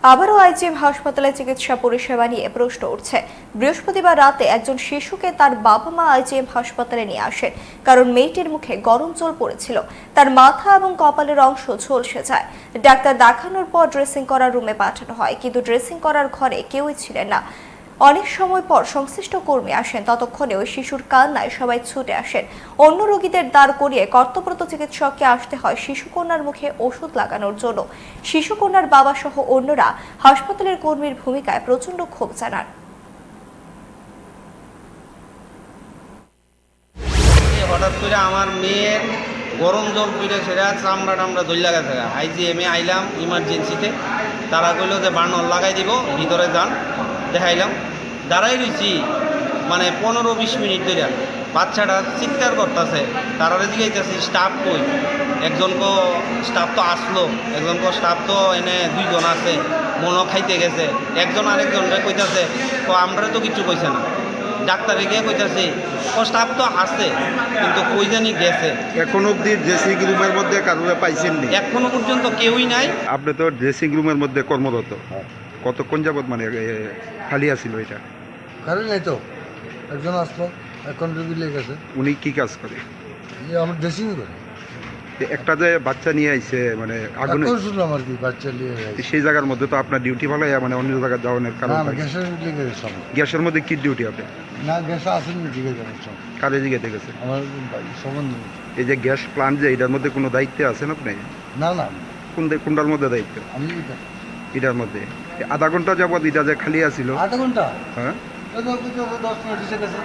আবারও আইজিএম হাসপাতালে চিকিৎসা পরিষেবা নিয়ে প্রশ্ন উঠছে। বৃহস্পতিবার রাতে একজন শিশুকে তার বাবা মা আইজিএম হাসপাতালে নিয়ে আসেন, কারণ মেয়েটির মুখে গরম জল পড়েছিল। তার মাথা এবং কপালের অংশ ঝলসে যায়। ডাক্তার দেখানোর পর ড্রেসিং করার রুমে পাঠানো হয়, কিন্তু ড্রেসিং করার ঘরে কেউই ছিলেন না। অনেক সময় পর সংশ্লিষ্ট কর্মী আসেন, ততক্ষণে ওই শিশুর কান্নায় সবাই ছুটে আসেন। অন্য রোগীদের দাঁড় করিয়ে কর্তব্যরত চিকিৎসককে আসতে হয় শিশুকন্যার মুখে ওষুধ লাগানোর জন্য। শিশুকন্যার বাবা সহ অন্যরা হাসপাতালের কর্মীর ভূমিকায় প্রচন্ড ক্ষোভ জানান। হঠাৎ করে আমার মেয়ের গরম জল পিঠে সেটা চামড়া টামড়া দই লাগা থাকা আইজিএমে আইলাম ইমার্জেন্সিতে। তারা কইল যে বার্নার লাগাই দিব, ভিতরে যান। দেখাইলাম, দাঁড়াই রয়েছি মানে 15-20 মিনিট ধরে। বাচ্চাটা চিৎকার করতেছে, তারা জিজ্ঞাসি স্টাফ কই। একজনকে স্টাফ তো আসলো, একজনকে স্টাফ তো এনে 2 জন আছে, মনও খাইতে গেছে। একজন আরেকজনরে কইতাছে তো আমরা তো কিছু কইছে না। ডাক্তারে গিয়ে কইতাছি ও স্টাফ তো আছে, কিন্তু কই জানি গেছে। এখন অবধি ড্রেসিং রুমের মধ্যে কারোর পাইছেন নি? এখনো পর্যন্ত কেউই নাই। আপনি তো ড্রেসিং রুমের মধ্যে কর্মরত, কতক্ষণ যাবত মানে খালি আছিল এটা? কারণ এই তো একজন আসলো, এখন রুগী লেগে গেছে। উনি কি কাজ করে? আমার ড্রেসিং করে একটা যে বাচ্চা নিয়ে আইছে মানে আগুনে, এখন শুনলাম আর কি, বাচ্চা নিয়ে গেছে। সেই জায়গার মধ্যে তো আপনার ডিউটি ভালো মানে অন্য জায়গায় যাওয়ার কারণ না, থাকে। গ্যাসের লেগে গেছে আমার। গ্যাসের মধ্যে কি ডিউটি হবে? না, গ্যাস আসেনি, জিজ্ঞেস যাবে সব কাজে জিগাতে গেছে? আমার সম্বন্ধ। এই যে গ্যাস প্লান্ট যে এটার মধ্যে কোনো দায়িত্বে আছেন আপনি? না না, কোনটার মধ্যে দায়িত্ব? আমি এটার মধ্যে আধা ঘন্টা যাবত এটা যে খালি আছিল। আধা ঘন্টা, হ্যাঁ, 10 মিনিট এসে গেছে।